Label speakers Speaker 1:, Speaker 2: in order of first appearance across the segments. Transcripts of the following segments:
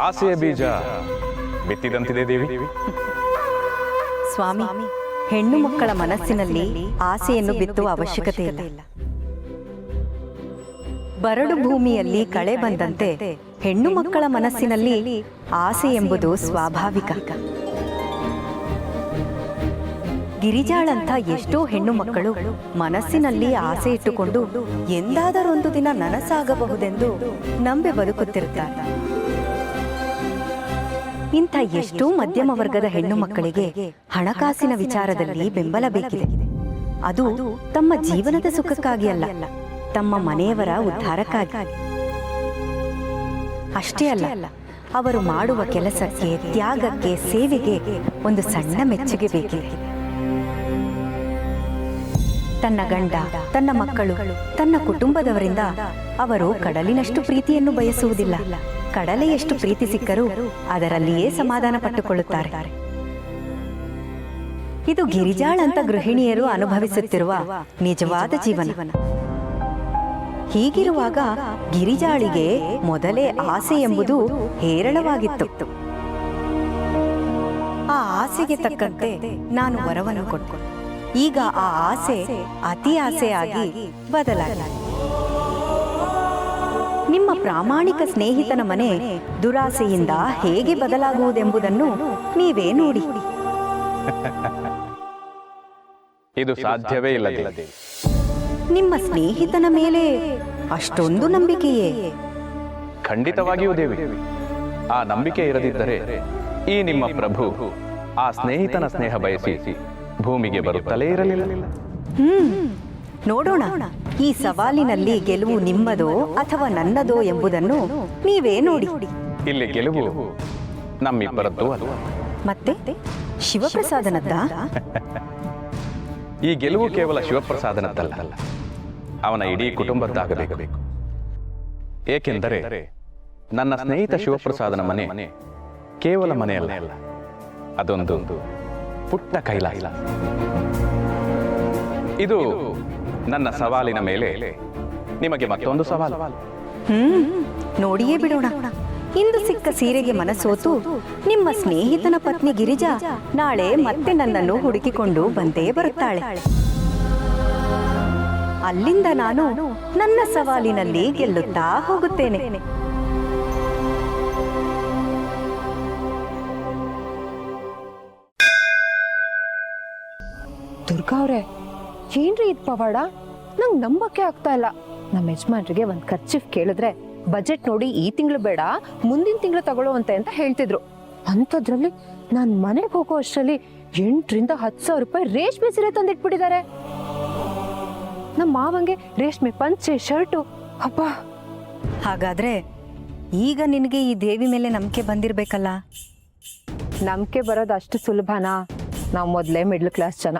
Speaker 1: ಆಸೆಯ ಬೀಜ ಬಿತ್ತಿದಂತಿದೆ ದೇವಿ.
Speaker 2: ಸ್ವಾಮಿ, ಹೆಣ್ಣು ಮಕ್ಕಳ ಮನಸ್ಸಿನಲ್ಲಿ ಆಸೆಯನ್ನು ಬಿತ್ತುವ ಅವಶ್ಯಕತೆ ಇಲ್ಲ. ಬರಡು ಭೂಮಿಯಲ್ಲಿ ಕಳೆ ಬಂದಂತೆ ಹೆಣ್ಣು ಮಕ್ಕಳ ಮನಸ್ಸಿನಲ್ಲಿ ಆಸೆ ಎಂಬುದು ಸ್ವಾಭಾವಿಕ. ಗಿರಿಜಾಳಂಥ ಎಷ್ಟೋ ಹೆಣ್ಣು ಮಕ್ಕಳು ಮನಸ್ಸಿನಲ್ಲಿ ಆಸೆ ಇಟ್ಟುಕೊಂಡು ಎಂದಾದರೊಂದು ದಿನ ನನಸಾಗಬಹುದೆಂದು ನಂಬಿ ಬದುಕುತ್ತಿರುತ್ತಾರೆ. ಇಂಥ ಎಷ್ಟೋ ಮಧ್ಯಮ ವರ್ಗದ ಹೆಣ್ಣು ಮಕ್ಕಳಿಗೆ ಹಣಕಾಸಿನ ವಿಚಾರದಲ್ಲಿ ಬೆಂಬಲ ಬೇಕಿದೆ. ಅದು ತಮ್ಮ ಜೀವನದ ಸುಖಕ್ಕಾಗಿ ಅಲ್ಲ, ತಮ್ಮ ಮನೆಯವರ ಉದ್ಧಾರಕ್ಕಾಗಿ. ಅಷ್ಟೇ ಅಲ್ಲ, ಅವರು ಮಾಡುವ ಕೆಲಸಕ್ಕೆ, ತ್ಯಾಗಕ್ಕೆ, ಸೇವೆಗೆ ಒಂದು ಸಣ್ಣ ಮೆಚ್ಚುಗೆ ಬೇಕಿದೆ. ತನ್ನ ಗಂಡ, ತನ್ನ ಮಕ್ಕಳು, ತನ್ನ ಕುಟುಂಬದವರಿಂದ ಅವರು ಕಡಲಿನಷ್ಟು ಪ್ರೀತಿಯನ್ನು ಬಯಸುವುದಿಲ್ಲ. ಕಡಲೆಯಷ್ಟು ಪ್ರೀತಿ ಸಿಕ್ಕರೂ ಅದರಲ್ಲಿಯೇ ಸಮಾಧಾನ ಪಟ್ಟುಕೊಳ್ಳುತ್ತಾರೆ. ಇದು ಗಿರಿಜಾಳಂತ ಗೃಹಿಣಿಯರು ಅನುಭವಿಸುತ್ತಿರುವ ನಿಜವಾದ ಜೀವನ. ಹೀಗಿರುವಾಗ ಗಿರಿಜಾಳಿಗೆ ಮೊದಲೇ ಆಸೆ ಎಂಬುದು ಹೇರಳವಾಗಿತ್ತು. ಆ ಆಸೆಗೆ ತಕ್ಕಂತೆ ನಾನು ವರವನ್ನು ಕೊಟ್ಟು, ಈಗ ಆ ಆಸೆ ಅತಿ ಆಸೆಯಾಗಿ ಬದಲಾಗಿದೆ. ನಿಮ್ಮ ಪ್ರಾಮಾಣಿಕ ಸ್ನೇಹಿತನ ಮನೆ ದುರಾಸೆಯಿಂದ ಹೇಗೆ ಬದಲಾಗುವುದೆಂಬುದನ್ನು ನೀವೇ ನೋಡಿ.
Speaker 1: ಇದು ಸಾಧ್ಯವೇ ಇಲ್ಲ ದೇವಿ.
Speaker 2: ನಿಮ್ಮ ಸ್ನೇಹಿತನ ಮೇಲೆ ಅಷ್ಟೊಂದು ನಂಬಿಕೆಯೇ?
Speaker 1: ಖಂಡಿತವಾಗಿಯೂ ದೇವಿ. ಆ ನಂಬಿಕೆ ಇರದಿದ್ದರೆ ಈ ನಿಮ್ಮ ಪ್ರಭು ಆ ಸ್ನೇಹಿತನ ಸ್ನೇಹ ಬಯಸಿ ಭೂಮಿಗೆ ಬರುತ್ತಲೇ ಇರಲಿಲ್ಲ.
Speaker 2: ನೋಡೋಣ, ಈ ಸವಾಲಿನಲ್ಲಿ ಗೆಲುವು ನಿಮ್ಮದೋ ಅಥವಾ ನನ್ನದೋ ಎಂಬುದನ್ನು ನೀವೇ ನೋಡಿ.
Speaker 1: ಇಲ್ಲಿ ಗೆಲುವು ನಮ್ಮಿಬ್ಬರದ್ದು ಅಲ್ಲ.
Speaker 2: ಮತ್ತೆ ಶಿವಪ್ರಸಾದನದ್ದ?
Speaker 1: ಈ ಗೆಲುವು ಕೇವಲ ಶಿವಪ್ರಸಾದನದ್ದಲ್ಲ, ಅವನ ಇಡೀ ಕುಟುಂಬದ್ದಾಗಬೇಕು. ಏಕೆಂದರೆ ನನ್ನ ಸ್ನೇಹಿತ ಶಿವಪ್ರಸಾದನ ಮನೆ ಕೇವಲ ಮನೆಯಲ್ಲ, ಅದೊಂದು ಪುಟ್ಟ ಕೈಲಾಸ. ಇದು ನನ್ನ ಸವಾಲಿನ ಮೇಲೆ ನಿಮಗೆ ಮತ್ತೊಂದು ಸವಾಲು.
Speaker 2: ನೋಡಿಯೇ ಬಿಡೋಣ. ಇಂದು ಸಿಕ್ಕ ಸೀರೆಗೆ ಮನಸೋತು ನಿಮ್ಮ ಸ್ನೇಹಿತನ ಪತ್ನಿ ಗಿರಿಜಾ ನಾಳೆ ಮತ್ತೆ ನನ್ನನ್ನು ಹುಡುಕಿಕೊಂಡು ಬಂದೇ ಬರುತ್ತಾಳೆ. ಅಲ್ಲಿಂದ ನಾನು ನನ್ನ ಸವಾಲಿನಲ್ಲಿ ಗೆಲ್ಲುತ್ತಾ ಹೋಗುತ್ತೇನೆ.
Speaker 3: ದುರ್ಗಾ ಅವ್ರೆ, ಏನ್ರಿ ಇದು ಪವಾಡ? ನಂಗೆ ನಂಬಕ್ಕೆ ಆಗ್ತಾ ಇಲ್ಲ. ನಮ್ಮ ಯಜಮಾನ್ರಿಗೆ ಒಂದು ಖರ್ಚಿಫ್ ಕೇಳಿದ್ರೆ ಬಜೆಟ್ ನೋಡಿ ಈ ತಿಂಗಳು ಬೇಡ ಮುಂದಿನ ತಿಂಗಳು ತಗೊಳ್ಳುವಂತೆ ಅಂತ ಹೇಳ್ತಿದ್ರು. ಅಂಥದ್ರಲ್ಲಿ ನಾನು ಮನೆಗೆ ಹೋಗೋ ಅಷ್ಟರಲ್ಲಿ 8,000 to 10,000 ರೂಪಾಯಿ ರೇಷ್ಮೆ ಸೀರೆ ತಂದಿಟ್ಬಿಟ್ಟಿದ್ದಾರೆ. ನಮ್ಮ ಮಾವಂಗೆ ರೇಷ್ಮೆ ಪಂಚೆ, ಶರ್ಟು. ಅಪ್ಪ,
Speaker 2: ಹಾಗಾದ್ರೆ ಈಗ ನಿನಗೆ ಈ ದೇವಿ ಮೇಲೆ ನಂಬಿಕೆ ಬಂದಿರ್ಬೇಕಲ್ಲ?
Speaker 3: ನಂಬಿಕೆ ಬರೋದು ಅಷ್ಟು ಸುಲಭನಾ? ನಾವು ಮೊದಲೇ ಮಿಡ್ಲ್ ಕ್ಲಾಸ್ ಜನ.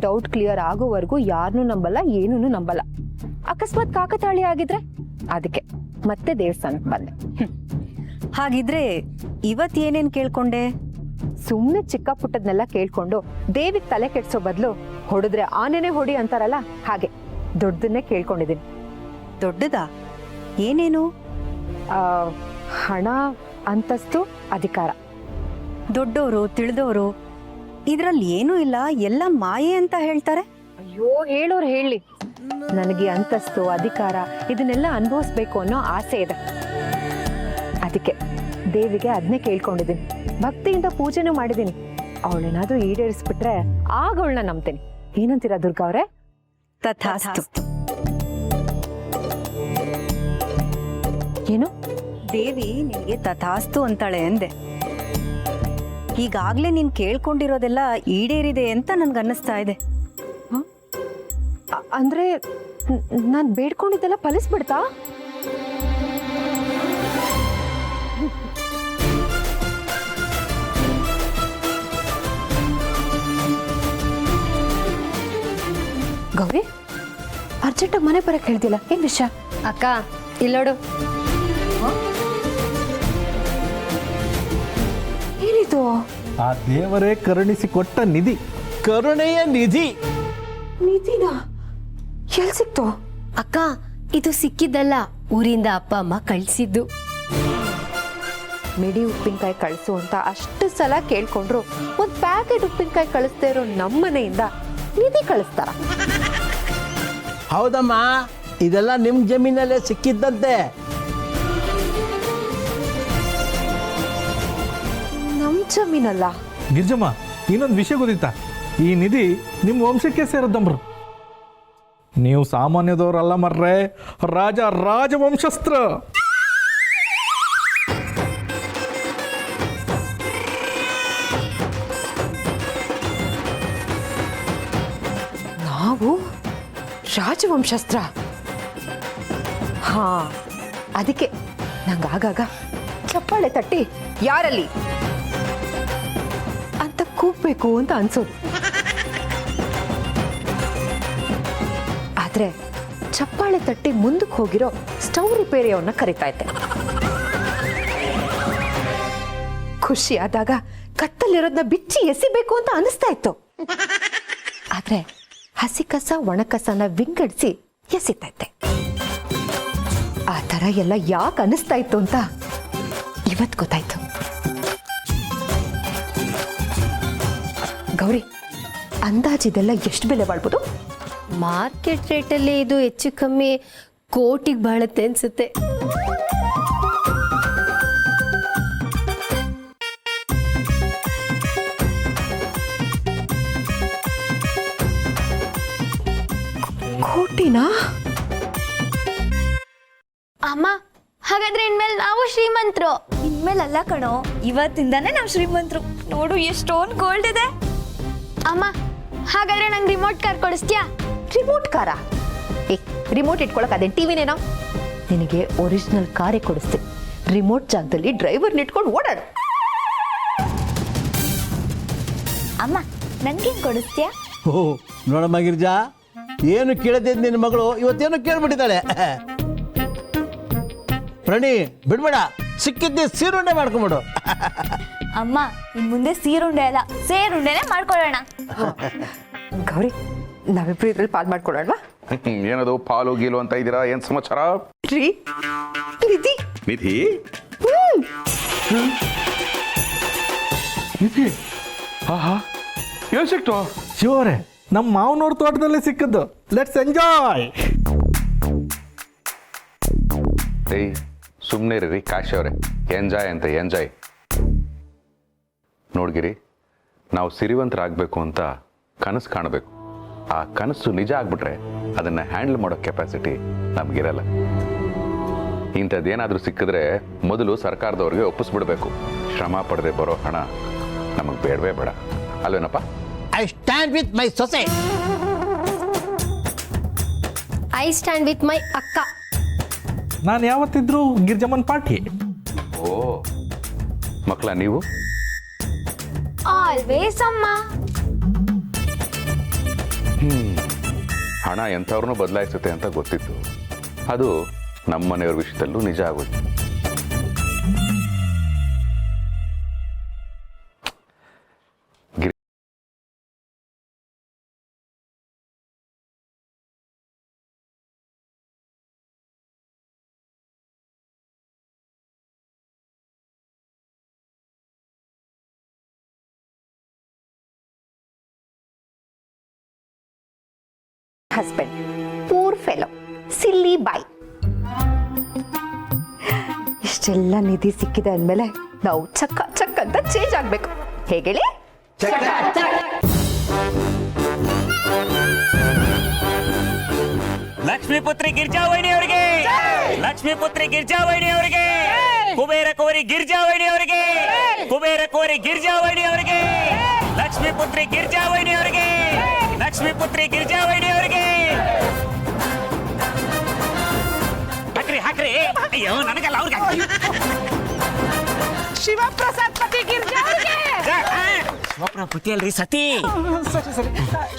Speaker 3: ಡೌಟ್ ಕ್ಲಿಯರ್ ಆಗೋವರೆಗೂ ಯಾರನ್ನೂ ನಂಬಲ್ಲ, ಏನೂ ನಂಬಲ್ಲ. ಅಕಸ್ಮಾತ್ ಕಾಕತಾಳಿ ಆಗಿದ್ರೆ ಅದಕ್ಕೆ ಮತ್ತೆ ದೇವಸ್ಥಾನಕ್ಕೆ ಬಂದೆ.
Speaker 2: ಹಾಗಿದ್ರೆ ಇವತ್ತೇನೇನ್ ಕೇಳ್ಕೊಂಡೆ?
Speaker 3: ಸುಮ್ಮನೆ ಚಿಕ್ಕ ಪುಟ್ಟದ್ನೆಲ್ಲ ಕೇಳ್ಕೊಂಡು ದೇವಿಗೆ ತಲೆ ಕೆಡ್ಸೋ ಬದಲು ಹೊಡೆದ್ರೆ ಆನೆನೆ ಹೊಡಿ ಅಂತಾರಲ್ಲ, ಹಾಗೆ ದೊಡ್ಡದನ್ನೇ ಕೇಳ್ಕೊಂಡಿದ್ದೀನಿ.
Speaker 2: ದೊಡ್ಡದಾ? ಏನೇನು?
Speaker 3: ಹಣ, ಅಂತಸ್ತು, ಅಧಿಕಾರ.
Speaker 2: ದೊಡ್ಡವರು, ತಿಳಿದವರು, ಇದ್ರಲ್ಲಿ ಏನೂ ಇಲ್ಲ, ಎಲ್ಲ ಮಾಯೆ ಅಂತ ಹೇಳ್ತಾರೆ.
Speaker 3: ಅಯ್ಯೋ, ಹೇಳೋರು ಹೇಳಿ. ನನಗೆ ಅಂತಸ್ತು, ಅಧಿಕಾರ ಇದನ್ನೆಲ್ಲ ಅನುಭವಿಸ್ಬೇಕು ಅನ್ನೋ ಆಸೆ ಇದೆ. ಅದಕ್ಕೆ ದೇವಿಗೆ ಅದನ್ನೇ ಕೇಳ್ಕೊಂಡಿದ್ದೀನಿ. ಭಕ್ತಿಯಿಂದ ಪೂಜೆನೂ ಮಾಡಿದ್ದೀನಿ. ಅವಳೇನಾದ್ರೂ ಈಡೇರಿಸ್ಬಿಟ್ರೆ ಆಗ ಅವಳನ್ನ ನಂಬ್ತೀನಿ. ಏನಂತೀರಾ ದುರ್ಗಾ ಅವರೇ?
Speaker 2: ತಥಾಸ್ತು.
Speaker 3: ಏನು?
Speaker 2: ದೇವಿ ನಿನಗೆ ತಥಾಸ್ತು ಅಂತಾಳೆ ಎಂದೆ. ಈಗಾಗ್ಲೇ ನೀನ್ ಕೇಳ್ಕೊಂಡಿರೋದೆಲ್ಲ ಈಡೇರಿದೆ ಅಂತ ನನ್ಗನ್ನಿಸ್ತಾ ಇದೆ.
Speaker 3: ಅಂದ್ರೆ ನಾನ್ ಬೇಡ್ಕೊಂಡಿದ್ದೆಲ್ಲ ಫಲಿಸ್ಬಿಡ್ತಾ? ಗೌರಿ, ಅರ್ಜೆಂಟಾಗಿ ಮನೆ ಬರಕ್ ಹೇಳ್ತಿಲ್ಲ, ಏನ್ ವಿಷಯ?
Speaker 4: ಅಕ್ಕ ಇಲ್ಲೋಡು.
Speaker 3: ಏನಿದು?
Speaker 5: ಆ ದೇವರೇ ಕರುಣಿಸಿಕೊಟ್ಟ ನಿಧಿ, ಕರುಣೆಯ ನಿಧಿ.
Speaker 3: ನಿಧಿನ ಎಲ್ಲಿ ಸಿಕ್ತು?
Speaker 4: ಅಕ್ಕ ಇದು ಸಿಕ್ಕಿದ್ದಲ್ಲ, ಊರಿಂದ ಅಪ್ಪ ಅಮ್ಮ ಕಳ್ಸಿದ್ದು.
Speaker 3: ಮಿಡಿ ಉಪ್ಪಿನಕಾಯಿ ಕಳಿಸು ಅಂತ ಅಷ್ಟು ಸಲ ಕೇಳ್ಕೊಂಡ್ರು ಒಂದು ಪ್ಯಾಕೆಟ್ ಉಪ್ಪಿನಕಾಯಿ ಕಳಿಸ್ದೇ ಇರೋ ನಮ್ಮನೆಯಿಂದ ನಿಧಿ ಕಳಿಸ್ತಾರ?
Speaker 6: ಹೌದಮ್ಮ, ಇದೆಲ್ಲ ನಿಮ್ಮ ಜಮೀನಲ್ಲೇ ಸಿಕ್ಕಿದ್ದಂತೆ.
Speaker 3: ನಮ್ಮ ಜಮೀನಲ್ಲ.
Speaker 5: ಗಿರ್ಜಮ್ಮ, ಇನ್ನೊಂದು ವಿಷಯ ಗೊತ್ತಿತ್ತಾ? ಈ ನಿಧಿ ನಿಮ್ಮ ವಂಶಕ್ಕೆ ಸೇರದಂಬ್ರು. ನೀವು ಸಾಮಾನ್ಯದವರಲ್ಲ ಮರ್ರೆ, ರಾಜವಂಶಸ್ತ್ರ.
Speaker 3: ನಾವು ರಾಜವಂಶಸ್ತ್ರ? ಹಾ, ಅದಕ್ಕೆ ನಂಗೆ ಆಗಾಗ ಚಪ್ಪಾಳೆ ತಟ್ಟಿ ಯಾರಲ್ಲಿ ಅಂತ ಕೂಗ್ಬೇಕು ಅಂತ ಅನ್ಸೋದು. ಆದ್ರೆ ಚಪ್ಪಾಳೆ ತಟ್ಟಿ ಮುಂದಕ್ಕೆ ಹೋಗಿರೋ ಸ್ಟವ್ ರಿಪೇರಿಯವನ್ನ ಕರಿತಾ ಇದ್ದೆ. ಖುಷಿ ಆದಾಗ ಕತ್ತಲಿರೋದನ್ನ ಬಿಚ್ಚಿ ಎಸಿಬೇಕು ಅಂತ ಅನಿಸ್ತಾ ಇತ್ತು. ಆದ್ರೆ ಹಸಿ ಕಸ ಒಣ ಕಸನ ವಿಂಗಡಿಸಿ ಎಸಿತಾ ಇದ್ದೆ. ಆ ಥರ ಎಲ್ಲ ಯಾಕೆ ಅನಿಸ್ತಾ ಇತ್ತು ಅಂತ ಇವತ್ತು ಗೊತ್ತಾಯ್ತು. ಗೌರಿ, ಅಂದಾಜಿದೆಲ್ಲ ಎಷ್ಟು ಬೆಲೆ ಬಾಳ್ಬೋದು?
Speaker 4: ಮಾರ್ಕೆಟ್ ರೇಟಲ್ಲಿ ಇದು ಹೆಚ್ಚು ಕಮ್ಮಿ ಕೋಟಿಗೆ ಬಾಳುತ್ತೆ ಅನ್ಸುತ್ತೆ.
Speaker 3: ಕೋಟಿನಾ?
Speaker 7: ಅಮ್ಮ, ಹಾಗಾದ್ರೆ ಇನ್ಮೇಲೆ ನಾವು ಶ್ರೀಮಂತರು?
Speaker 8: ಇನ್ಮೇಲಲ್ಲ ಕಣೋ, ಇವತ್ತಿಂದಾನೇ ನಾವು ಶ್ರೀಮಂತರು. ನೋಡು ಎಷ್ಟೊಂದು ಗೋಲ್ಡ್ ಇದೆ.
Speaker 7: ಅಮ್ಮ, ಹಾಗಾದ್ರೆ ನಂಗೆ ರಿಮೋಟ್ ಕಾರ್ ಕೊಡಿಸ್ತೀಯಾ?
Speaker 3: ರಿಮೋಟ್ ಕಾರ? ರಿಮೋಟ್ ಇಟ್ಕೊಳಕ್ ಅದೇನು ಟಿವಿನೇನೋ? ನಿನಗೆ ಒರಿಜಿನಲ್ ಕಾರೇ ಕೊಡಿಸ್ತೀನಿ. ರಿಮೋಟ್ ಜಾಗದಲ್ಲಿ ಡ್ರೈವರ್ನ ಇಟ್ಕೊಂಡು ಓಡಾಡು.
Speaker 8: ಅಮ್ಮ, ನನ್ಗೇನ್ ಕೊಡಿಸ್ತೀಯಾ?
Speaker 6: ಓ ನೋಡಮ್ಮ ಗಿರ್ಜಾ, ಏನು ಕೇಳದಿದ್ದ ನಿನ್ನ ಮಗಳು ಇವತ್ತೇನು ಕೇಳ್ಬಿಟ್ಟಿದ್ದಾಳೆ. ಪ್ರಣಿ, ಬಿಡ್ಬೇಡ, ಸಿಕ್ಕಿದ್ದೆ ಸೀರುಂಡೆ ಮಾಡ್ಕೊಂಬಿಡು.
Speaker 8: ಅಮ್ಮ, ಇನ್ ಮುಂದೆ ಸೀರುಂಡೆ ಅಲ್ಲ, ಸೇರುಂಡೆನೆ ಮಾಡ್ಕೊಳ್ಳೋಣ.
Speaker 3: ಗೌರಿ, ನಾವಿಬ್ರು ಇದ್ರಲ್ಲಿ ಪಾಲ್ ಮಾಡ್ಕೊಳ್ಳೋಣ.
Speaker 1: ಏನದು ಪಾಲು ಗೀಲು ಅಂತ ಇದ್ದೀರಾ? ಏನ್ ಸಮಾಚಾರ?
Speaker 3: ರೀ ನಿಧಿ.
Speaker 1: ನಿಧಿ?
Speaker 5: ನಿಧಿ?
Speaker 1: ಆಹಾ, ಎಲ್ಲಿ ಸಿಕ್ತು?
Speaker 5: ಶಿವರೇ, ನಮ್ಮ ಮಾವನವ್ರ ತೋಟದಲ್ಲೇ ಸಿಕ್ಕದ್ದು. Let's enjoy.
Speaker 1: ಏಯ್, ಸುಮ್ಮನೆ ರೀ ಕಾಶಿ ಅವರೇ, ಎಂಜಾಯ್ ಅಂತ ಎಂಜಾಯ್. ನೋಡ್ಗಿರಿ, ನಾವು ಸಿರಿವಂತರಾಗಬೇಕು ಅಂತ ಕನಸು ಕಾಣಬೇಕು. ಆ ಕನಸು ನಿಜ ಆಗ್ಬಿಟ್ರೆ ಅದನ್ನು ಹ್ಯಾಂಡಲ್ ಮಾಡೋ ಕೆಪಾಸಿಟಿ ನಮಗಿರಲ್ಲ. ಇಂಥದ್ದೇನಾದರೂ ಸಿಕ್ಕಿದ್ರೆ ಮೊದಲು ಸರ್ಕಾರದವ್ರಿಗೆ ಒಪ್ಪಿಸ್ಬಿಡ್ಬೇಕು. ಶ್ರಮ ಪಡೆದೇ ಬರೋ ಹಣ ನಮಗೆ ಬೇಡವೇ ಬೇಡ, ಅಲ್ವೇನಪ್ಪ?
Speaker 6: ಐ ಸ್ಟ್ಯಾಂಡ್ ವಿತ್ ಮೈ ಸೊಸೆ.
Speaker 4: ಐ ಸ್ಟ್ಯಾಂಡ್ ವಿತ್ ಮೈ ಅಕ್ಕ.
Speaker 5: ನಾನು ಯಾವತ್ತಿದ್ರು ಗಿರ್ಜಮ್ಮನ್ ಪಾರ್ಟಿ.
Speaker 1: ಓ ಮಕ್ಕಳ, ನೀವು?
Speaker 7: ಆಲ್ವೇಸ್ ಅಮ್ಮ.
Speaker 1: ಹಣ ಎಂಥವ್ರನ್ನೂ ಬದಲಾಯಿಸುತ್ತೆ ಅಂತ ಗೊತ್ತಿತ್ತು. ಅದು ನಮ್ಮ ಮನೆಯವ್ರ ವಿಷಯದಲ್ಲೂ ನಿಜ ಆಗುತ್ತೆ.
Speaker 3: ಹಸ್ಬೆಂಡ್ ಪೂರ್ ಫೆಲೋ, ಸಿಲ್ಲಿ ಬಾಯ್. ಇಷ್ಟೆಲ್ಲ ನಿಧಿ ಸಿಕ್ಕಿದೆ ಅಂದಮೇಲೆ ನಾವು ಚಕ್ಕ ಚಕ್ ಅಂತ ಚೇಂಜ್ ಆಗ್ಬೇಕು. ಹೇಗೆ?
Speaker 9: ಲಕ್ಷ್ಮೀಪುತ್ರಿ ಗಿರ್ಜಾವಣಿ ಅವರಿಗೆ, ಲಕ್ಷ್ಮೀಪುತ್ರಿ ಗಿರ್ಜಾವಣಿ ಅವರಿಗೆ, ಕುಬೇರ ಕೋರಿ ಗಿರ್ಜಾವಣಿ ಅವರಿಗೆ, ಕುಬೇರ ಕೋರಿ ಗಿರ್ಜಾವಣಿ ಅವರಿಗೆ, ಲಕ್ಷ್ಮೀಪುತ್ರಿ ಗಿರ್ಜಾವಣಿ ಅವರಿಗೆ, ಲಕ್ಷ್ಮೀಪುತ್ರಿ ಗಿರ್ಜಾವಣಿ ಅವರಿಗೆ. ಹಾಕ್ರಿ ಹಾಕ್ರಿ, ಅಯ್ಯೋ ನನಗಲ್ಲ ಅವ್ರಿಗೆ.
Speaker 10: ಶಿವಪ್ರಸಾದ್ ಪತಿ ಗಿರ್ಜಾ ಅವರಿಗೆ.
Speaker 9: ಶಿವಪ್ರಸಾದ್ ಪತಿ ಅಲ್ರಿ, ಸತಿ.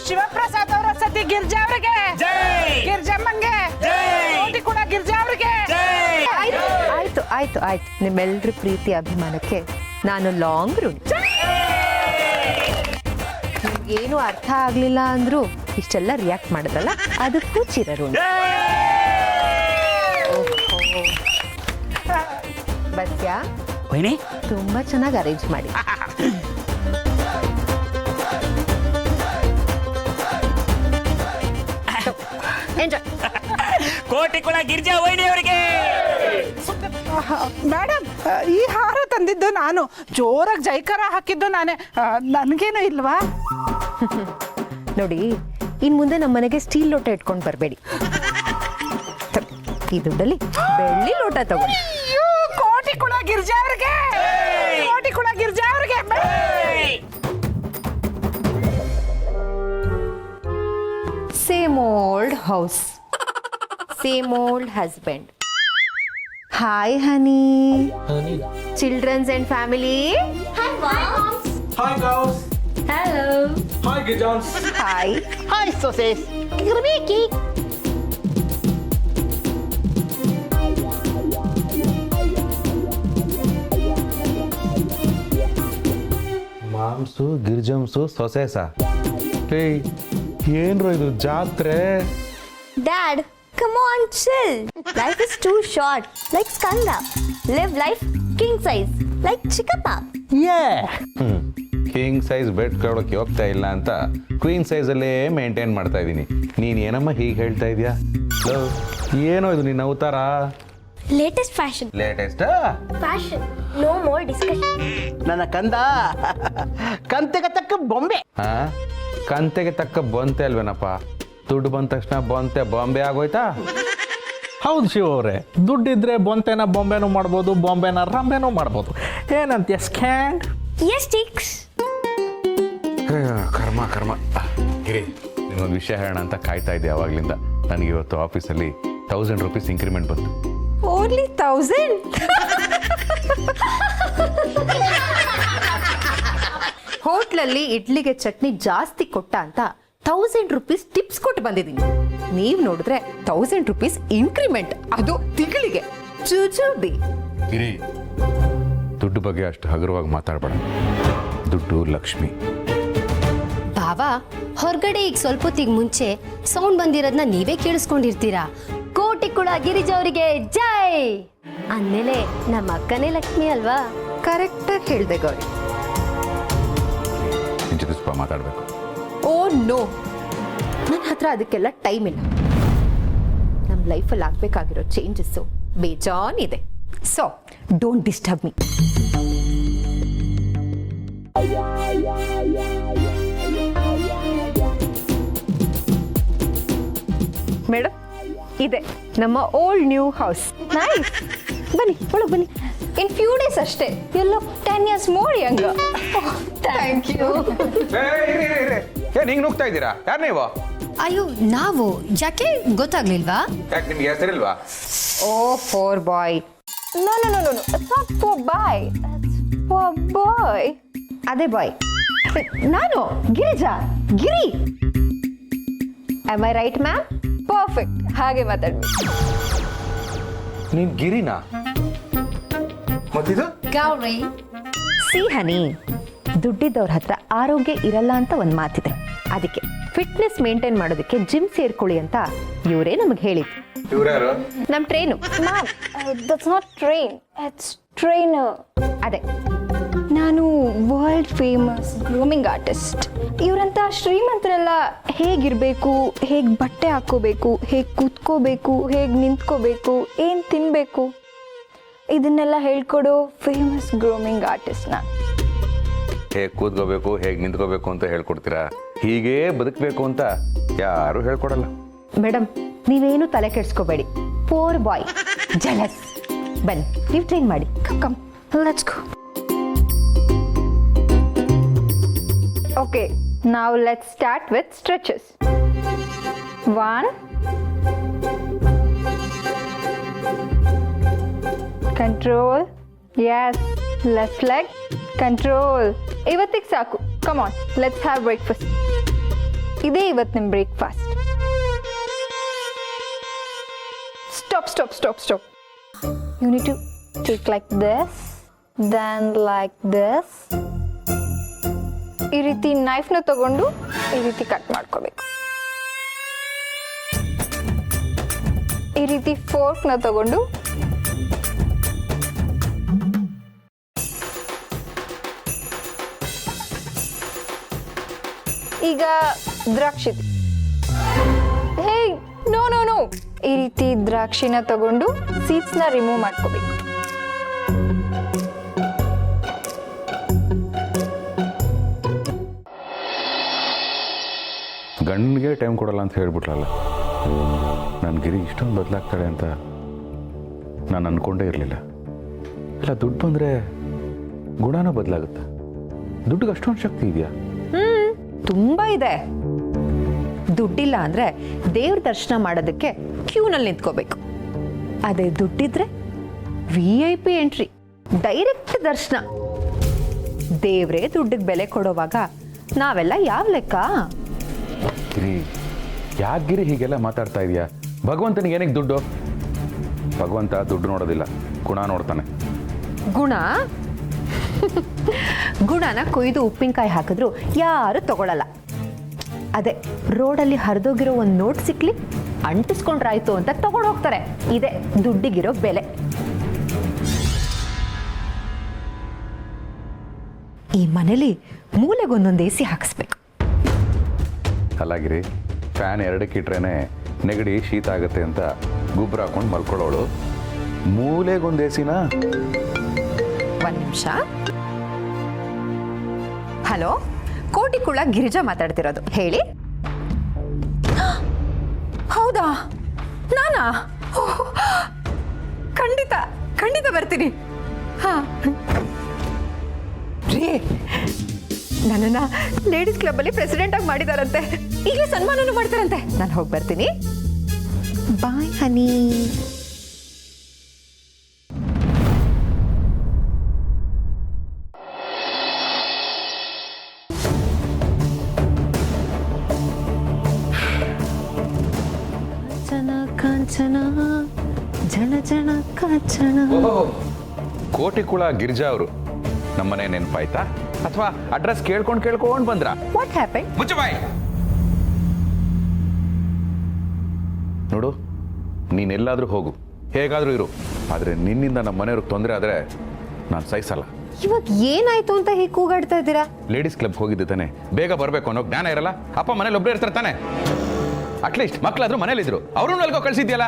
Speaker 10: ಶಿವಪ್ರಸಾದ್ ಅವರ ಸತಿ ಗಿರ್ಜಾ ಅವರಿಗೆ.
Speaker 9: ಜೈ
Speaker 10: ಗಿರ್ಜಮ್ಮಂಗೆ
Speaker 9: ಜೈ
Speaker 10: ಕೂಡ ಗಿರ್ಜಾ ಅವರಿಗೆ.
Speaker 3: ಆಯ್ತು ಆಯ್ತು ಆಯ್ತು, ನಿಮ್ಮೆಲ್ಲರ ಪ್ರೀತಿ ಅಭಿಮಾನಕ್ಕೆ ನಾನು ಲಾಂಗ್ ರೂಟ್. ಏನು ಅರ್ಥ ಆಗ್ಲಿಲ್ಲ ಅಂದ್ರು ಇಷ್ಟೆಲ್ಲ ರಿಯಾಕ್ಟ್ ಮಾಡಿದ್ರಲ್ಲ, ಅದಕ್ಕೂ ಚಿರಋಣಿ. ಬರ್ತ್ಯಾ?
Speaker 9: ವೈನಿ
Speaker 3: ತುಂಬಾ ಚೆನ್ನಾಗಿ ಅರೇಂಜ್ ಮಾಡಿ. ಎಂಜಾಯ್.
Speaker 9: ಕೋಟಿ ಕುಳ ಗಿರ್ಜಾ ವೈನಿ ಅವರಿಗೆ.
Speaker 10: ಮೇಡಮ್, ಈ ಹಾರ ತಂದಿದ್ದು ನಾನು, ಜೋರಾಗಿ ಜೈಕಾರ ಹಾಕಿದ್ದು ನಾನೇ. ನನಗೇನು ಇಲ್ವಾ?
Speaker 3: ನೋಡಿ, ಇನ್ ಮುಂದೆ ನಮ್ಮ ಮನೆಗೆ ಸ್ಟೀಲ್ ಲೋಟ ಇಟ್ಕೊಂಡು ಬರಬೇಡಿ. ಈ ದುಡ್ಡಲ್ಲಿ ಬೆಳ್ಳಿ ಲೋಟ ತಗೊಳ್ಳಿ.
Speaker 10: ಅಯ್ಯೋ, ಕೋಟಿ ಕುಳ ಗಿರ್ಜಾ ಅವ್ರಿಗೆ, ಕೋಟಿ ಕುಳ ಗಿರ್ಜಾ ಅವ್ರಿಗೆ.
Speaker 3: Same old house, same old husband. Hi honey. Childrens and family.
Speaker 5: Hi girls.
Speaker 8: Hello.
Speaker 5: Hi ಗಿಜಾನ್ಸ್.
Speaker 3: ಹಾಯ್.
Speaker 10: ಹಾಯ್ ಸೊಸೇಸ್.
Speaker 1: ಮಾಂಸು ಗಿರ್ಜಂಸು ಸೊಸೆಸ. ಏಯ್, ಏನ್ರೋ ಇದು ಜಾತ್ರೆ?
Speaker 8: Dad, come on, chill. Life is too short. Like Skanda. Live life king size. Like Chickappa.
Speaker 1: King size bed ಕೊಡೋಕೆ ಹೋಗ್ತಾ ಇಲ್ಲ ಅಂತ ಕ್ವೀನ್ ಸೈಜಲ್ಲೇ ಮೇಂಟೈನ್ ಮಾಡ್ತಾ ಇದ್ದೀನಿ. ನೀನು ಏನಮ್ಮ ಹೀಗೆ ಹೇಳ್ತಾ ಇದೀಯಾ? ಏನೋ ಇದು ನಿನ್ನ ಅವತಾರ?
Speaker 8: Latest fashion.
Speaker 1: Latest
Speaker 8: Fashion. No more discussion.
Speaker 6: ನನ್ನ ಕಂದ ಕಂತೆಗೆ ತಕ್ಕ ಬೊಂಬೆ.
Speaker 1: ಕಂತೆಗೆ ತಕ್ಕ ಬೊಂತೆ ಅಲ್ವೇನಪ್ಪ? ದುಡ್ಡು ಬಂದ ತಕ್ಷಣ ಬಾಂಬೆ ಆಗೋಯ್ತಾ?
Speaker 5: ಹೌದು ಶಿವ ಅವರೇ, ದುಡ್ಡಿದ್ರೆ ಬೊಂತೆನ ಬೊಂಬೆನೂ ಮಾಡ್ಬೋದು, ಬಾಂಬೆನ ರಂಬೆನೂ ಮಾಡ್ಬೋದು. ಏನಂತೀಯ ಸ್ಕ್ಯಾಂಡ್?
Speaker 8: Yes, Tix.
Speaker 1: ಕರ್ಮ. ಗಿರಿ, ನಿನ್ನೊಂದು ವಿಷಯ ಹೇಳೋಣ ಅಂತ ಕಾಯ್ತಾ ಇದ್ದೆ ಯಾವಾಗ್ಲಿಂದ. ನನಗೆ ಇವತ್ತು ಆಫೀಸಲ್ಲಿ 1000 ರೂಪೀಸ್ ಇಂಕ್ರಿಮೆಂಟ್ ಬಂತು.
Speaker 3: ಓನ್ಲಿ 1000? ಹೋಟ್ಲಲ್ಲಿ ಇಡ್ಲಿಗೆ ಚಟ್ನಿ ಜಾಸ್ತಿ ಕೊಟ್ಟ ಅಂತ 1000 ರೂಪೀಸ್ ಟಿಪ್ಸ್ ಕೊಟ್ಟು ಬಂದಿದ್ದೀನಿ. ನೀವು ನೋಡಿದ್ರೆ 1000 ರೂಪೀಸ್ ಇನ್ಕ್ರಿಮೆಂಟ್, ಅದು ತಿಂಗಳಿಗೆ. ಚೂಚೂಬಿ.
Speaker 1: ಗಿರಿ, ದುಡ್ಡು ಬಗ್ಗೆ ಅಷ್ಟು ಹಗುರವಾಗಿ ಮಾತಾಡಬೇಡ. ದುಡ್ಡು ಲಕ್ಷ್ಮಿ.
Speaker 4: ಬಾವಾ, ಹೊರಗಡೆ ಈಗ ಸ್ವಲ್ಪ ಹೊತ್ತಿಗೆ ಮುಂಚೆ ಸೌಂಡ್ ಬಂದಿರೋದನ್ನ ನೀವೇ ಕೇಳಿಸ್ಕೊಂಡಿರ್ತೀರಾ. ಕೋಟಿ ಕುಳ ಗಿರಿಜಾ ಅವರಿಗೆ ಜೈ ಅಂದ್ಮೇಲೆ ನಮ್ಮ ಅಕ್ಕನೇ ಲಕ್ಷ್ಮಿ ಅಲ್ವಾ?
Speaker 3: ಕರೆಕ್ಟಾಗಿ ಹೇಳ್ದೆ ಗೌರಿ.
Speaker 1: ನಿನ್ ಜೊತೆ ಸ್ವಲ್ಪ ಮಾತಾಡಬೇಕು.
Speaker 3: ಓ ನೋ, ನನ್ನ ಹತ್ರ ಅದಕ್ಕೆಲ್ಲ ಟೈಮ್ ಇಲ್ಲ. ನಮ್ಮ ಲೈಫಲ್ಲಿ ಆಗಬೇಕಾಗಿರೋ ಚೇಂಜಸ್ಸು ಬೇಜಾನ್ ಇದೆ. So don't disturb me. Madam, ಇದೆ ನಮ್ಮ ಓಲ್ಡ್ ನ್ಯೂ ಹೌಸ್. ನೈಸ್. ಬನ್ನಿ, ಒಳಗೆ ಬನ್ನಿ.
Speaker 8: In few days ಅಷ್ಟೇ. You look 10 years more younger.
Speaker 3: Thank you.
Speaker 1: ಏನ್ ಹಿಂಗ್ ನುಗ್ತಾ ಇದ್ದೀರಾ? ಯಾರು ನೀವು?
Speaker 4: ಅಯ್ಯೋ, ನಾವು ಯಾಕೆ ಗೊತ್ತಾಗ್ಲಿಲ್ವಾ?
Speaker 1: ಯಾಕೆ ನಿಮ್ಗೆ ಹೆಸರಿಲ್ವಾ?
Speaker 3: O for boy.
Speaker 8: No. It's not for boy. It's for boy.
Speaker 3: ಅದೇ ಬಾಯ್. ನಾನು Girija, Giri. Am I right ma'am?
Speaker 8: Perfect. ಹಾಗೆ ಮಾತಾಡ್ಬೇಕು.
Speaker 1: ನೀನ್ ಗಿರಿನಾ? ಮತ್ತಿದು?
Speaker 4: ಗೌರಿ.
Speaker 3: ಸಿ ಹನಿ, ದುಡ್ಡಿದ್ದವ್ರ ಹತ್ರ ಆರೋಗ್ಯ ಇರಲ್ಲ ಅಂತ ಒಂದು ಮಾತಿದೆ. ಅದಕ್ಕೆ ಫಿಟ್ನೆಸ್ ಮೇಂಟೈನ್ ಮಾಡೋದಕ್ಕೆ ಜಿಮ್ ಸೇರ್ಕೊಳ್ಳಿ ಅಂತ ಇವರೇ ನಮಗೆ ಹೇಳಿದ್ರು.
Speaker 1: ಇವ್ರ್ಯಾರು?
Speaker 3: ನಮ್ಮ train.
Speaker 8: Ma'am, that's not train. It's trainer.
Speaker 3: ಅದೇ.
Speaker 8: ನಾನು ವರ್ಲ್ಡ್ ಫೇಮಸ್ ಗ್ರೂಮಿಂಗ್ ಆರ್ಟಿಸ್ಟ್. ಇವರಂತ ಶ್ರೀಮಂತರೆಲ್ಲ ಹೇಗಿರಬೇಕು, ಹೇಗೆ ಬಟ್ಟೆ ಹಾಕ್ಕೋಬೇಕು, ಹೇಗೆ ಕೂತ್ಕೋಬೇಕು, ಹೇಗೆ ನಿಂತ್ಕೋಬೇಕು, ಏನು ತಿನ್ನಬೇಕು, ಇದನ್ನೆಲ್ಲ ಹೇಳ್ಕೊಡೋ ಫೇಮಸ್ ಗ್ರೂಮಿಂಗ್ ಆರ್ಟಿಸ್ಟ್ ನಾನು.
Speaker 1: ಹೇಗೆ ಕೂತ್ಕೋಬೇಕು, ಹೇಗೆ ನಿಂತ್ಕೋಬೇಕು ಅಂತ ಹೇಳ್ಕೊಡ್ತೀರಾ? ಹೀಗೇ ಬದುಕಬೇಕು ಅಂತ ಯಾರು ಹೇಳ್ಕೊಡಲ್ಲ.
Speaker 3: ಮೇಡಮ್, ನೀವೇನು ತಲೆ ಕೆಡಿಸ್ಕೋಬೇಡಿ. ಪೋರ್ ಬಾಯ್, ಜಲಸ್. ಬನ್ನಿ, ನೀವು ಟ್ರೈನ್ ಮಾಡಿ.
Speaker 8: Come, let's go. Okay, now let's start with stretches. 1. Control. Yes. Left leg. Control. ಇವತ್ತಿಗೆ ಸಾಕು. Come on, let's have breakfast. ಇದೇ ಇವತ್ತು ನಿಮ್ಮ breakfast. Stop. You need to take like this, then like this. ಈ ರೀತಿ ನೈಫ್ನ ತಗೊಂಡು ಈ ರೀತಿ ಕಟ್ ಮಾಡ್ಕೋಬೇಕು. ಈ ರೀತಿ ಫೋರ್ಕ್ನ ತಗೊಂಡು ಈಗ ದ್ರಾಕ್ಷಿ. ಹೇ ನೋ ನೋ ನೋ, ಈ ರೀತಿ ದ್ರಾಕ್ಷಿನ ತಗೊಂಡು ಸೀಡ್ಸ್ನ ರಿಮೂವ್ ಮಾಡ್ಕೋಬೇಕು.
Speaker 1: ಗಂಡಿಗೆ ಟೈಮ್ ಕೊಡಲ್ಲ ಅಂತ ಹೇಳ್ಬಿಟ್ರಲ್ಲ. ನನ್ನ ಗಿರಿ ಇಷ್ಟೊಂದು ಬದಲಾಗ್ತಾಳೆ ಅಂತ ನಾನು ಅಂದ್ಕೊಂಡೇ ಇರಲಿಲ್ಲ. ಇಲ್ಲ, ದುಡ್ಡು ಬಂದರೆ ಗುಣನೂ ಬದಲಾಗುತ್ತೆ. ದುಡ್ಡಿಗೆ ಅಷ್ಟೊಂದು ಶಕ್ತಿ ಇದೆಯಾ?
Speaker 3: ತುಂಬಾ ಇದೆ. ದುಡ್ಡಿಲ್ಲ ಅಂದ್ರೆ ದೇವ್ರ ದರ್ಶನ ಮಾಡೋದಕ್ಕೆ ಕ್ಯೂನಲ್ಲಿ ನಿಂತ್ಕೋಬೇಕು. ಅದೇ ದುಡ್ಡಿದ್ರೆ VIP ಎಂಟ್ರಿ, ಡೈರೆಕ್ಟ್ ದರ್ಶನ. ದೇವ್ರೇ ದುಡ್ಡಿಗೆ ಬೆಲೆ ಕೊಡೋವಾಗ ನಾವೆಲ್ಲ ಯಾವ ಲೆಕ್ಕ?
Speaker 1: ಗಿರಿ, ಯಾಕೆ ಗಿರಿ ಹೀಗೆಲ್ಲ ಮಾತಾಡ್ತಾ ಇದೀಯಾ? ಭಗವಂತನಿಗೆ ಏನಕ್ಕೆ ದುಡ್ಡು? ಭಗವಂತ ದುಡ್ಡು ನೋಡೋದಿಲ್ಲ, ಗುಣ ನೋಡ್ತಾನೆ.
Speaker 3: ಗುಣ? ಗುಣನ ಕೊಯ್ದು ಉಪ್ಪಿನಕಾಯಿ ಹಾಕಿದ್ರು ಯಾರು ತಗೊಳಲ್ಲ. ಅದೇ ರೋಡಲ್ಲಿ ಹರಿದೋಗಿರೋ ಒಂದು ನೋಟ್ ಸಿಕ್ಲಿ ಅಂಟಿಸ್ಕೊಂಡ್ರಾಯ್ತು ಅಂತ ತಗೊಂಡು ಹೋಗ್ತಾರೆ. ಇದೆ ದುಡ್ಡಿಗಿರೋ ಬೆಲೆ. ಈ ಮನೇಲಿ ಮೂಲೆಗೊಂದೊಂದು AC ಹಾಕಿಸ್ಬೇಕು.
Speaker 1: ಅಲ್ಲ ಗಿರಿ, ಫ್ಯಾನ್ ಎರಡಕ್ಕೆ ಇಟ್ರೇನೆ ನೆಗಡಿ ಶೀತ ಆಗುತ್ತೆ ಅಂತ ಗೊಬ್ಬರ ಹಾಕೊಂಡು ಮಲ್ಕೊಳ್ಳೋಳು, ಮೂಲೆಗೊಂದು AC ನಾ?
Speaker 3: ಒಂದ್ ನಿಮಿಷ. ಹಲೋ, ಕೋಟಿಕುಳ ಗಿರಿಜಾ ಮಾತಾಡ್ತಿರೋದು, ಹೇಳಿ. ಹೌದಾ, ನಾನಾ? ಖಂಡಿತ ಖಂಡಿತ ಬರ್ತೀನಿ. ಹಾ ರೀ, ನನ್ನನ್ನ ಲೇಡೀಸ್ ಕ್ಲಬ್ ಅಲ್ಲಿ ಪ್ರೆಸಿಡೆಂಟ್ ಆಗಿ ಮಾಡಿದಾರಂತೆ. ಈಗಲೇ ಸನ್ಮಾನನೂ ಮಾಡ್ತಾರಂತೆ. ನಾನು ಹೋಗಿ ಬರ್ತೀನಿ. ಬಾಯ್ ಹನಿ. ಕಾಂಚನ ಜನ ಜನ ಕಾಂಚನ.
Speaker 1: ಕೋಟಿಕುಳ ಗಿರಿಜಾ ಅವರು ನಮ್ಮನೆ ನೆನಪಾಯ್ತಾ, ಅಥವಾ ಅಡ್ರೆಸ್ ಕೇಳ್ಕೊಂಡು ಬಂದ್ರ?
Speaker 3: What happen?
Speaker 1: ಮುಚ್ಚು ಬಾಯ್. ನೋಡು, ನೀನೆಲ್ಲಾದ್ರೂ ಹೋಗು, ಹೇಗಾದ್ರೂ ಇರು, ಆದ್ರೆ ನಿನ್ನಿಂದ ನಮ್ಮ ಮನೆಯವ್ರಿಗೆ ತೊಂದರೆ ಆದ್ರೆ ನಾನು ಸಹಿಸಲ್ಲ.
Speaker 3: ಇವಾಗ ಏನಾಯ್ತು ಅಂತ ಹೀಗೆ ಕೂಗಾಡ್ತಾ ಇದ್ದೀರಾ?
Speaker 1: ಲೇಡೀಸ್ ಕ್ಲಬ್ ಹೋಗಿದ್ದೆ ತಾನೆ, ಬೇಗ ಬರಬೇಕು ಅನ್ನೋ ಜ್ಞಾನ ಇರಲ್ಲ? ಅಪ್ಪ ಮನೇಲಿ ಒಬ್ಬರೇ ಇರ್ತಾರೆ ತಾನೆ, ಅಟ್ಲೀಸ್ಟ್ ಮಕ್ಕಳಾದ್ರೂ ಮನೇಲಿದ್ರು, ಅವ್ರೂ ಅಲ್ಗೋ ಕಳ್ಸಿದ್ಯಲ್ಲ.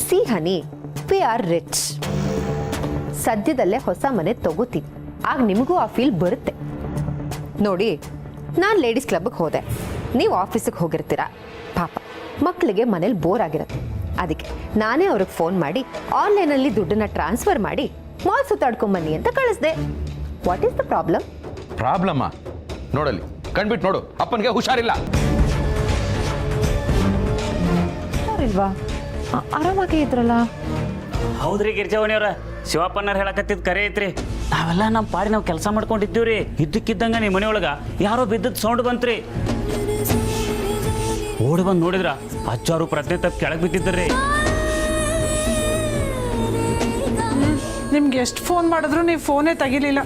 Speaker 3: See honey, we are rich. ಸದ್ಯದಲ್ಲೇ ಹೊಸ ಮನೆ ತಗೋತೀವಿ, ಆಗ ನಿಮಗೂ ಆ ಫೀಲ್ ಬರುತ್ತೆ. ನೋಡಿ, ನಾನು ಲೇಡೀಸ್ ಕ್ಲಬ್ಗೆ ಹೋದೆ, ನೀವು ಆಫೀಸಿಗೆ ಹೋಗಿರ್ತೀರಾ. ಪಾಪ ಮಕ್ಕಳಿಗೆ ಮನೇಲಿ ಬೋರ್ ಆಗಿರುತ್ತೆ. ಅದಕ್ಕೆ ನಾನೇ ಅವ್ರಿಗೆ ಫೋನ್ ಮಾಡಿ ಆನ್ಲೈನಲ್ಲಿ ದುಡ್ಡನ್ನ ಟ್ರಾನ್ಸ್ಫರ್ ಮಾಡಿ ಮಾಲ್ ಸುತ್ತಾಡ್ಕೊಂಬನ್ನಿ ಅಂತ ಕಳಿಸ್ದೆ. What is the problem?
Speaker 1: ಪ್ರಾಬ್ಲಮ್ಮಾ? ನೋಡಲ್ಲಿ ಕಣ್ಬಿಟ್ಟು ನೋಡು, ಅಪ್ಪನಿಗೆ ಹುಷಾರಿಲ್ಲ.
Speaker 3: ಇಲ್ವಾ? ಆರಾಮಾಗಿ ಇದ್ರಲ್ಲ.
Speaker 9: ಹೌದ್ರಿ ಗಿರ್ಜಾವಣಿಯವ್ರ, ಶಿವಪ್ಪನವ್ರು ಹೇಳಕತ್ತಿದ್ ಕರೆ ಐತ್ರಿ. ನಾವೆಲ್ಲ ನಮ್ಮ ಪಾಡಿ ನಾವು ಕೆಲಸ ಮಾಡ್ಕೊಂಡಿದ್ದೀವ್ರಿ. ಇದ್ದಕ್ಕಿದ್ದಂಗ ನಿಮ್ಮ ಮನೆಯೊಳಗ ಯಾರೋ ಬಿದ್ದದ್ ಸೌಂಡ್ ಬಂತ್ರಿ. ಓಡಿ ಬಂದು ನೋಡಿದ್ರ ಅಜ್ಜಾರು ಪ್ರಜ್ಞೆ ತಪ್ಪು ಕೆಳಗೆ ಬಿದ್ದಿದ್ರಿ.
Speaker 10: ನಿಮ್ಗೆ ಎಷ್ಟು ಫೋನ್ ಮಾಡಿದ್ರು ನೀವು ಫೋನೇ ತೆಗಿಲಿಲ್ಲ,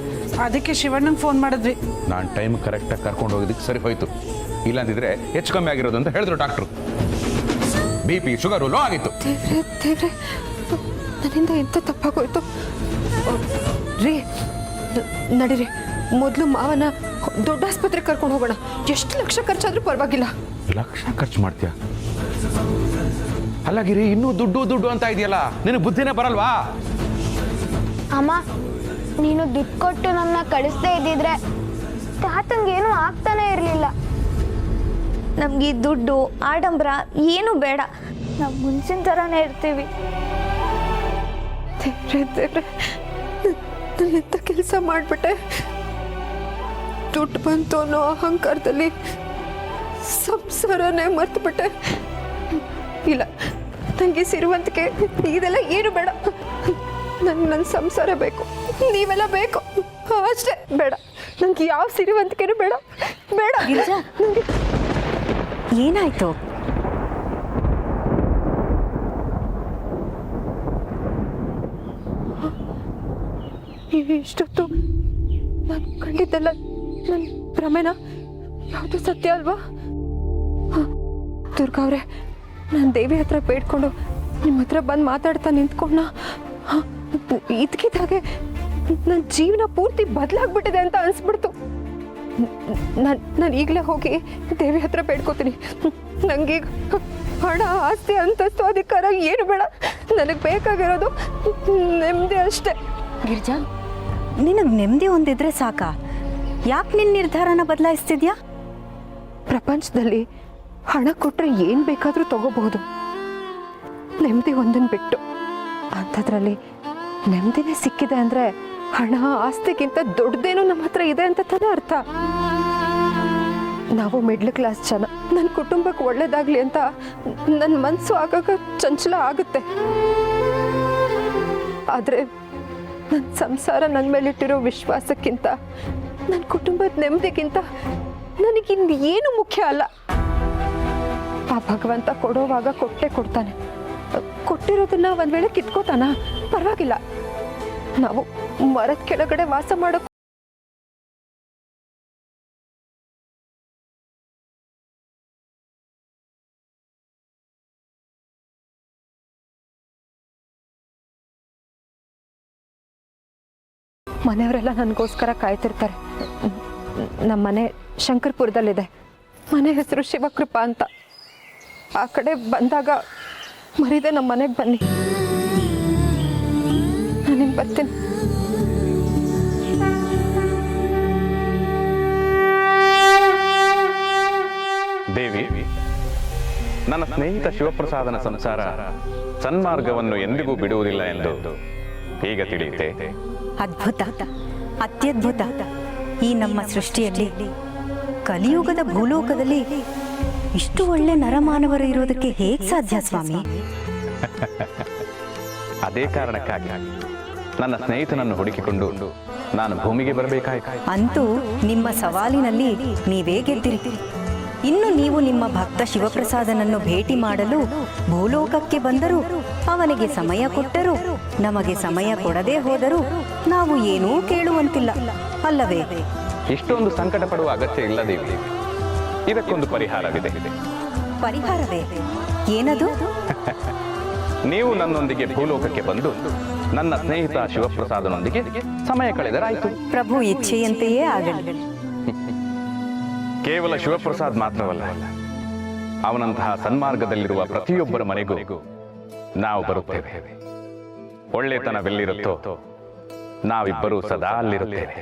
Speaker 10: ಅದಕ್ಕೆ ಶಿವಣ್ಣಂಗೆ ಫೋನ್ ಮಾಡಿದ್ವಿ.
Speaker 1: ನಾನು ಟೈಮ್ ಕರೆಕ್ಟಾಗಿ ಕರ್ಕೊಂಡು ಹೋಗಿದ್ದಕ್ಕೆ ಸರಿ ಹೋಯ್ತು. ಇಲ್ಲಾಂದಿದ್ರೆ ಹೆಚ್ಚು ಕಮ್ಮಿ ಆಗಿರೋದು ಅಂತ ಹೇಳಿದ್ರು ಡಾಕ್ಟ್ರು. BP ಶುಗರು ಲೋ ಆಗಿತ್ತು.
Speaker 3: ದೇವ್ರೆ, ನನ್ನಿಂದ ಎಂತ ತಪ್ಪಾಗೋಯ್ತು ರೀ. ನಡೀರಿ, ಮೊದಲು ಮಾವನ ದೊಡ್ಡ ಆಸ್ಪತ್ರೆಗೆ ಕರ್ಕೊಂಡು ಹೋಗೋಣ. ಎಷ್ಟು ಲಕ್ಷ ಖರ್ಚಾದ್ರೂ ಪರವಾಗಿಲ್ಲ.
Speaker 1: ಲಕ್ಷ ಖರ್ಚು ಮಾಡ್ತೀಯ? ಅಲ್ಲ ಗಿರಿ, ಇನ್ನೂ ದುಡ್ಡು ಅಂತ ಇದೆಯಲ್ಲ, ನಿನಗೆ ಬುದ್ಧಿನೇ ಬರಲ್ವಾ?
Speaker 7: ಅಮ್ಮ, ನೀನು ದುಡ್ಡು ಕೊಟ್ಟು ನನ್ನ ಕಳಿಸ್ದೇ ಇದ್ದಿದ್ರೆ ತಾತಂಗೇನು ಆಗ್ತಾನೆ ಇರಲಿಲ್ಲ. ನಮ್ಗೆ ದುಡ್ಡು ಆಡಂಬರ ಏನು ಬೇಡ, ನಾವು ಮುಂಚಿನ ಥರನೇ ಇರ್ತೀವಿ.
Speaker 3: ದೇವ್ರೆ, ನಾನು ಎಂಥ ಕೆಲಸ ಮಾಡಿಬಿಟ್ಟೆ. ದುಡ್ಡು ಬಂತು ಅನ್ನೋ ಅಹಂಕಾರದಲ್ಲಿ ಸಂಸಾರನೇ ಮರ್ತುಬಿಟ್ಟೆ. ಇಲ್ಲ, ನನಗೆ ಸಿರುವಂತಿಕೆ ಇದೆಲ್ಲ ಏನು ಬೇಡ. ನನ್ನ ಸಂಸಾರ ಬೇಕು, ನೀವೆಲ್ಲ ಬೇಕು ಅಷ್ಟೇ. ಬೇಡ, ನನಗೆ ಯಾವ ಸಿರುವಂತಿಕೆನೂ ಬೇಡ. ಬೇಡ
Speaker 2: ಗಿರಿಜಾ,
Speaker 3: ನನಗೆ
Speaker 2: ಏನಾಯ್ತು?
Speaker 3: ಇಷ್ಟೊತ್ತು ನಾನು ಕಂಡಿದ್ದೆಲ್ಲ ನನ್ನ ಭ್ರಮೆನ? ಯಾವುದು ಸತ್ಯ ಅಲ್ವಾ? ದುರ್ಗಾ ಅವರೇ, ನಾನು ದೇವಿ ಹತ್ರ ಬೇಡ್ಕೊಂಡು ನಿಮ್ಮ ಹತ್ರ ಬಂದು ಮಾತಾಡ್ತಾ ನಿಂತ್ಕೊಂಡ. ಇದಕ್ಕಿದ್ದಾಗೆ ನನ್ನ ಜೀವನ ಪೂರ್ತಿ ಬದಲಾಗ್ಬಿಟ್ಟಿದೆ ಅಂತ ಅನ್ಸ್ಬಿಡ್ತು. ನಾನು ಈಗಲೇ ಹೋಗಿ ದೇವಿ ಹತ್ರ ಬೇಡ್ಕೋತೀನಿ. ನನಗೀಗ ಹಣ, ಆಸ್ತಿ, ಅಂತಸ್ತು, ಅಧಿಕಾರ ಏನು ಬೇಡ. ನನಗೆ ಬೇಕಾಗಿರೋದು ನೆಮ್ಮದಿ ಅಷ್ಟೇ.
Speaker 2: ಗಿರಿಜಾ, ನಿನಗೆ ನೆಮ್ಮದಿ ಹೊಂದಿದ್ರೆ ಸಾಕಾ? ಯಾಕೆ ನಿನ್ನ ನಿರ್ಧಾರನ ಬದಲಾಯಿಸ್ತಿದ್ಯಾ?
Speaker 3: ಪ್ರಪಂಚದಲ್ಲಿ ಹಣ ಕೊಟ್ಟರೆ ಏನು ಬೇಕಾದರೂ ತಗೋಬಹುದು, ನೆಮ್ಮದಿ ಒಂದನ್ನು ಬಿಟ್ಟು. ಅಂಥದ್ರಲ್ಲಿ ನೆಮ್ಮದಿನೇ ಸಿಕ್ಕಿದೆ ಅಂದರೆ ಹಣ, ಆಸ್ತಿಗಿಂತ ದೊಡ್ಡದೇನೋ ನಮ್ಮ ಹತ್ರ ಇದೆ ಅಂತ ತಾನೇ ಅರ್ಥ. ನಾವು ಮಿಡ್ಲ್ ಕ್ಲಾಸ್ ಜನ. ನನ್ನ ಕುಟುಂಬಕ್ಕೆ ಒಳ್ಳೇದಾಗಲಿ ಅಂತ ನನ್ನ ಮನಸ್ಸು ಆಗಾಗ ಚಂಚಲ ಆಗುತ್ತೆ. ಆದರೆ ನನ್ನ ಸಂಸಾರ ನನ್ನ ಮೇಲಿಟ್ಟಿರೋ ವಿಶ್ವಾಸಕ್ಕಿಂತ, ನನ್ನ ಕುಟುಂಬದ ನೆಮ್ಮದಿಗಿಂತ ನನಗಿನ್ನು ಏನು ಮುಖ್ಯ ಅಲ್ಲ. ಆ ಭಗವಂತ ಕೊಡೋವಾಗ ಕೊಟ್ಟೆ ಕೊಡ್ತಾನೆ. ಕೊಟ್ಟಿರೋದನ್ನ ಒಂದ್ ವೇಳೆ ಕಿತ್ಕೋತಾನ, ಪರವಾಗಿಲ್ಲ. ನಾವು ಮರದ ಕೆಳಗಡೆ ವಾಸ ಮಾಡೋ ಮನೆಯವರೆಲ್ಲ ನನಗೋಸ್ಕರ ಕಾಯ್ತಿರ್ತಾರೆ. ನಮ್ಮ ಮನೆ ಶಂಕರ್ಪುರದಲ್ಲಿದೆ. ಮನೆ ಹೆಸರು ಶಿವಕೃಪಾ ಅಂತ. ಆ ಕಡೆ ಬಂದಾಗ ಮರಿದೆ ನಮ್ಮ ಮನೆಗೆ ಬನ್ನಿ. ನಾನಿನ್ ಬರ್ತೀನಿ.
Speaker 1: ದೇವಿ, ನನ್ನ ಸ್ನೇಹಿತ ಶಿವಪ್ರಸಾದನ ಸಂಸಾರ ಸನ್ಮಾರ್ಗವನ್ನು ಎಂದಿಗೂ ಬಿಡುವುದಿಲ್ಲ ಎಂದು ಈಗ ತಿಳಿಯುತ್ತೆ.
Speaker 2: ಅದ್ಭುತ, ಅತ್ಯದ್ಭುತ. ಈ ನಮ್ಮ ಸೃಷ್ಟಿಯಲ್ಲಿ, ಕಲಿಯುಗದ ಭೂಲೋಕದಲ್ಲಿ ಇಷ್ಟು ಒಳ್ಳೆ ನರಮಾನವರು ಇರೋದಕ್ಕೆ ಹೇಗೆ ಸಾಧ್ಯ ಸ್ವಾಮಿ?
Speaker 1: ಅದೇ ಕಾರಣಕ್ಕಾಗಿ ನನ್ನ ಸ್ನೇಹಿತನನ್ನು ಹುಡುಕಿಕೊಂಡು ನಾನು ಭೂಮಿಗೆ ಬರಬೇಕಾಯಿತು.
Speaker 2: ಅಂತೂ ನಿಮ್ಮ ಸವಾಲಿನಲ್ಲಿ ನೀವೇ ಗೆದ್ದಿರಿ. ಇನ್ನು ನೀವು ನಿಮ್ಮ ಭಕ್ತ ಶಿವಪ್ರಸಾದನನ್ನು ಭೇಟಿ ಮಾಡಲು ಭೂಲೋಕಕ್ಕೆ ಬಂದರೂ, ಅವನಿಗೆ ಸಮಯ ಕೊಟ್ಟರೂ, ನಮಗೆ ಸಮಯ ಕೊಡದೇ ಹೋದರೂ ನಾವು ಏನೂ ಕೇಳುವಂತಿಲ್ಲ, ಅಲ್ಲವೇ?
Speaker 1: ಇಷ್ಟೊಂದು ಸಂಕಟ ಪಡುವ ಅಗತ್ಯ ಇಲ್ಲ ದೇವಿ. ಇದಕ್ಕೊಂದು ಪರಿಹಾರವಿದೆ.
Speaker 2: ಪರಿಹಾರವೇ? ಏನದು?
Speaker 1: ನೀವು ನನ್ನೊಂದಿಗೆ ಭೂಲೋಕಕ್ಕೆ ಬಂದು ನನ್ನ ಸ್ನೇಹಿತ ಶಿವಪ್ರಸಾದನೊಂದಿಗೆ ಸಮಯ ಕಳೆದರಾಯಿತು.
Speaker 2: ಪ್ರಭು ಇಚ್ಛೆಯಂತೆಯೇ ಆಗಲಿ.
Speaker 1: ಕೇವಲ ಶಿವಪ್ರಸಾದ್ ಮಾತ್ರವಲ್ಲ, ಅವನಂತಹ ಸನ್ಮಾರ್ಗದಲ್ಲಿರುವ ಪ್ರತಿಯೊಬ್ಬರ ಮನೆಗೂ ನಾವು ಬರುತ್ತೇವೆ. ಒಳ್ಳೆತನವೆಲ್ಲಿರುತ್ತೋ ನಾವಿಬ್ಬರೂ ಸದಾ ಅಲ್ಲಿರುತ್ತೇವೆ.